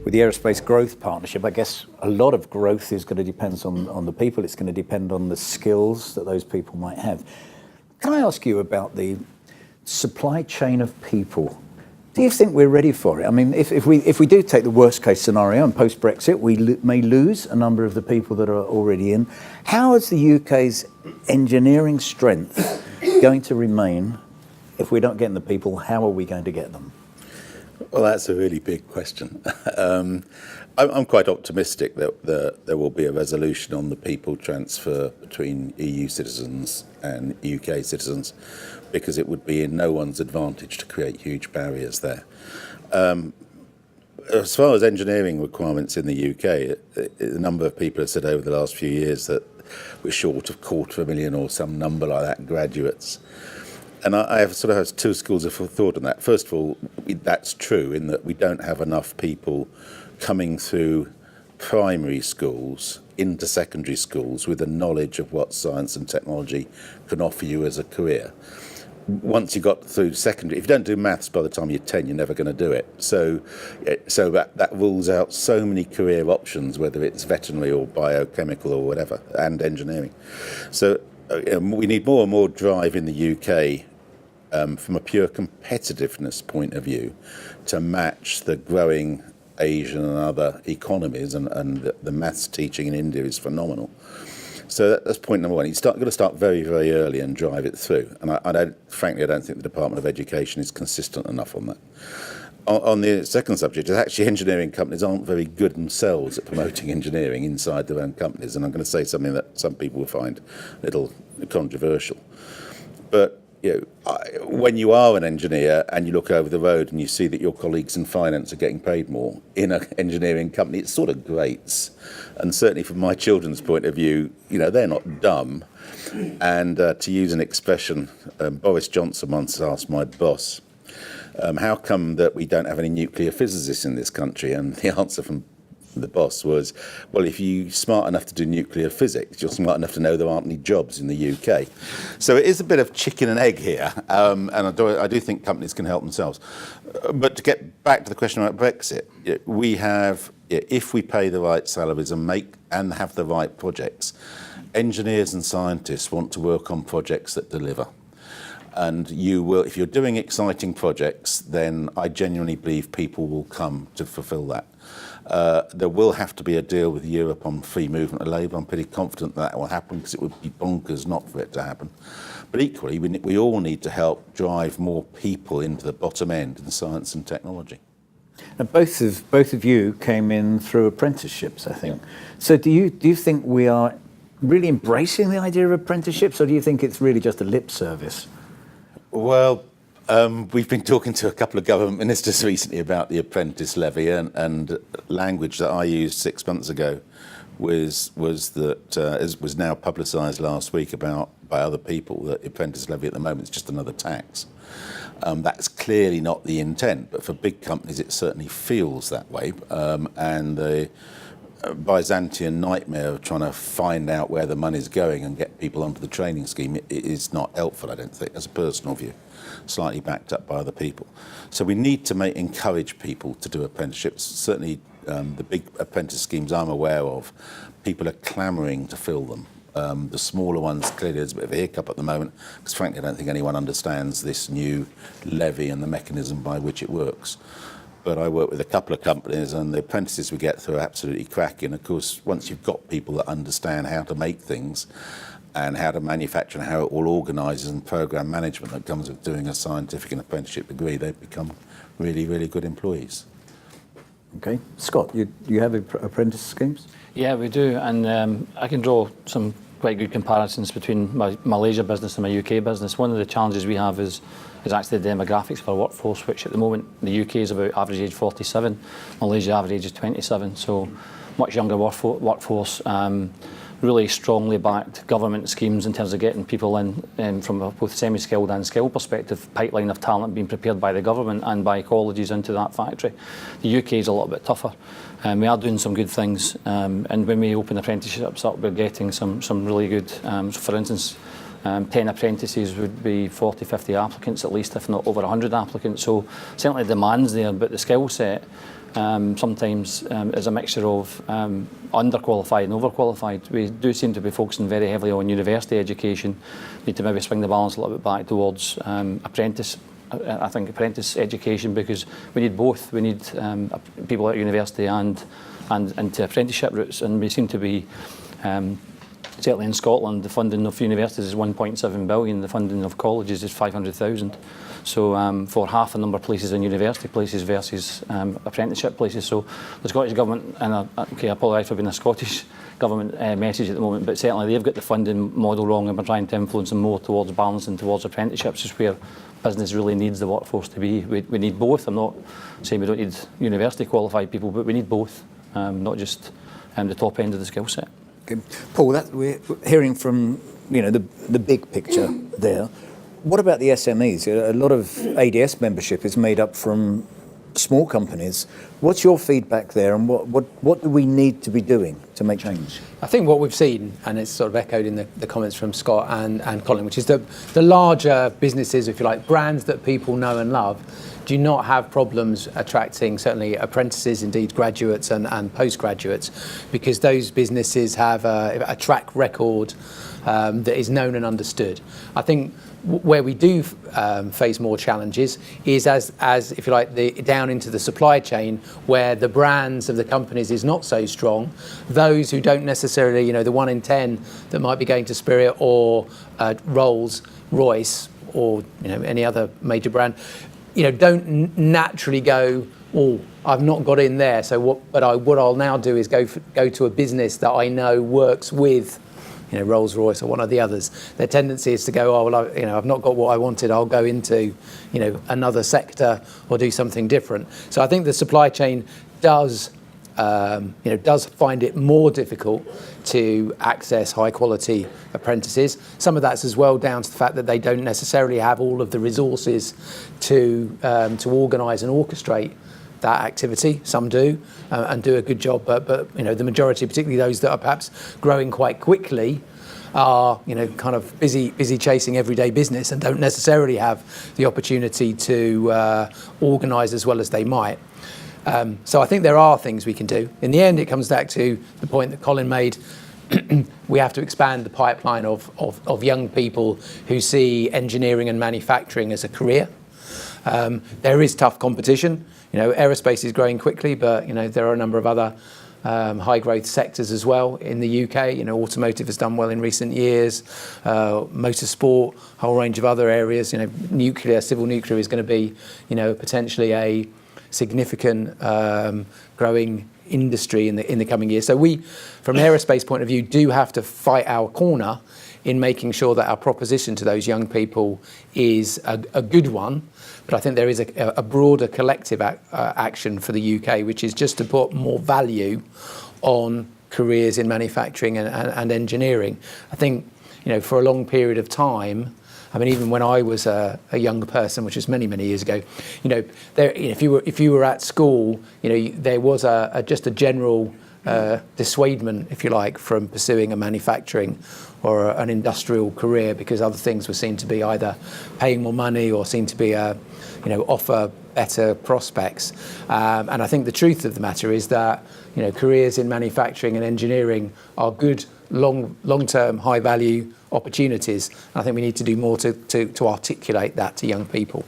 with the Aerospace Growth Partnership, I guess a lot of growth is going to depend on the people. It's going to depend on the skills that those people might have. Can I ask you about the supply chain of people? Do you think we're ready for it? I mean, if we do take the worst case scenario and post-Brexit, we may lose a number of the people that are already in. How is the UK's engineering strength going to remain if we don't get the people? How are we going to get them? Well, that's a really big question. I'm quite optimistic that there will be a resolution on the people transfer between EU citizens and UK citizens, because it would be in no one's advantage to create huge barriers there. As far as engineering requirements in the UK, a number of people have said over the last few years that we're short of 250,000 or some number like that graduates. And I have sort of have two schools of thought on that. First of all, that's true in that we don't have enough people coming through primary schools into secondary schools with a knowledge of what science and technology can offer you as a career. Once you got through secondary, if you don't do maths by the time you're 10, you're never going to do it. So that rules out so many career options, whether it's veterinary or biochemical or whatever, and engineering. So we need more and more drive in the UK from a pure competitiveness point of view to match the growing Asian and other economies, and the maths teaching in India is phenomenal. So that's point number one. You've got to start very, very early and drive it through. And frankly, I don't think the Department of Education is consistent enough on that. On the second subject, is actually engineering companies aren't very good themselves at promoting engineering inside their own companies. And I'm going to say something that some people will find a little controversial. But when you are an engineer and you look over the road and you see that your colleagues in finance are getting paid more in an engineering company, it sort of grates. And certainly from my children's point of view, they're not dumb. And to use an expression, Boris Johnson once asked my boss, how come that we don't have any nuclear physicists in this country? And the answer from the boss was, well, if you're smart enough to do nuclear physics, you're smart enough to know there aren't any jobs in the UK. So it is a bit of chicken and egg here, and I do think companies can help themselves. But to get back to the question about Brexit, we have, if we pay the right salaries and have the right projects, engineers and scientists want to work on projects that deliver. And you will, if you're doing exciting projects, then I genuinely believe people will come to fulfil that. There will have to be a deal with Europe on free movement of labour. I'm pretty confident that will happen, because it would be bonkers not for it to happen. But equally, we all need to help drive more people into the bottom end in science and technology. Now, both of you came in through apprenticeships, I think. Yeah. So do you think we are really embracing the idea of apprenticeships, or do you think it's really just a lip service? Well, we've been talking to a couple of government ministers recently about the apprentice levy, and language that I used 6 months ago was now publicised last week by other people, that the apprentice levy at the moment is just another tax. That's clearly not the intent, but for big companies it certainly feels that way, and the Byzantine nightmare of trying to find out where the money's going and get people onto the training scheme, it is not helpful, I don't think, as a personal view, slightly backed up by other people. So we need to encourage people to do apprenticeships. Certainly the big apprentice schemes I'm aware of, people are clamouring to fill them. The smaller ones, clearly there's a bit of a hiccup at the moment, because frankly I don't think anyone understands this new levy and the mechanism by which it works. But I work with a couple of companies, and the apprentices we get through are absolutely cracking. Of course, once you've got people that understand how to make things and how to manufacture and how it all organises, and program management that comes with doing a scientific and apprenticeship degree, they become really, really good employees. Okay. Scott, you have apprentice schemes? Yeah, we do, and I can draw some quite good comparisons between my Malaysia business and my UK business. One of the challenges we have is actually the demographics of our workforce, which at the moment the UK is about average age 47, Malaysia average age is 27, so much younger workforce. Really strongly backed government schemes in terms of getting people in from both semi-skilled and skilled perspective, pipeline of talent being prepared by the government and by colleges into that factory. The UK is a little bit tougher. We are doing some good things, and when we open apprenticeships up, we're getting some really good, for instance, 10 apprentices would be 40, 50 applicants at least, if not over 100 applicants. So certainly demand's there, but the skill set sometimes is a mixture of underqualified and overqualified. We do seem to be focusing very heavily on university education. Need to maybe swing the balance a little bit back towards apprentice education, because we need both. We need people at university and into apprenticeship routes, and we seem to be certainly in Scotland, the funding of universities is 1.7 billion, the funding of colleges is 500,000. So for half the number of places in university places versus apprenticeship places. So the Scottish Government, and I apologise for being a Scottish Government message at the moment, but certainly they've got the funding model wrong, and we're trying to influence them more towards balancing towards apprenticeships, is where business really needs the workforce to be. We need both. I'm not saying we don't need university qualified people, but we need both, not just the top end of the skill set. Okay. Paul, we're hearing from the big picture there. What about the SMEs? A lot of ADS membership is made up from small companies. What's your feedback there, and what do we need to be doing to make change? I think what we've seen, and it's sort of echoed in the comments from Scott and Colin, which is the larger businesses, if you like, brands that people know and love, do not have problems attracting certainly apprentices, indeed graduates and postgraduates, because those businesses have a track record that is known and understood. I think where we do face more challenges is as if you like, down into the supply chain, where the brands of the companies is not so strong. Those who don't necessarily, the 1 in 10 that might be going to Spirit or Rolls Royce or any other major brand, don't naturally go, oh, I've not got in there. So what I'll now do is go to a business that I know works with, Rolls Royce or one of the others. Their tendency is to go, oh, well, I've not got what I wanted. I'll go into, another sector or do something different. So I think the supply chain does find it more difficult to access high quality apprentices. Some of that's as well down to the fact that they don't necessarily have all of the resources to organise and orchestrate that activity. Some do and do a good job, but the majority, particularly those that are perhaps growing quite quickly, are kind of busy chasing everyday business and don't necessarily have the opportunity to organise as well as they might. So I think there are things we can do. In the end, it comes back to the point that Colin made. We have to expand the pipeline of young people who see engineering and manufacturing as a career. There is tough competition. Aerospace is growing quickly, but there are a number of other high growth sectors as well in the UK. Automotive has done well in recent years, motorsport, a whole range of other areas. Nuclear, civil nuclear is going to be, potentially a significant growing industry in the coming years. So we, from an aerospace point of view, do have to fight our corner in making sure that our proposition to those young people is a good one. But I think there is a broader collective action for the UK, which is just to put more value on careers in manufacturing and engineering. I think, for a long period of time, even when I was a younger person, which was many, many years ago, if you were at school, there was just a general dissuadement, if you like, from pursuing a manufacturing or an industrial career, because other things were seen to be either paying more money or seemed to be offer better prospects. And I think the truth of the matter is that careers in manufacturing and engineering are good long-term high value opportunities. And I think we need to do more to articulate that to young people.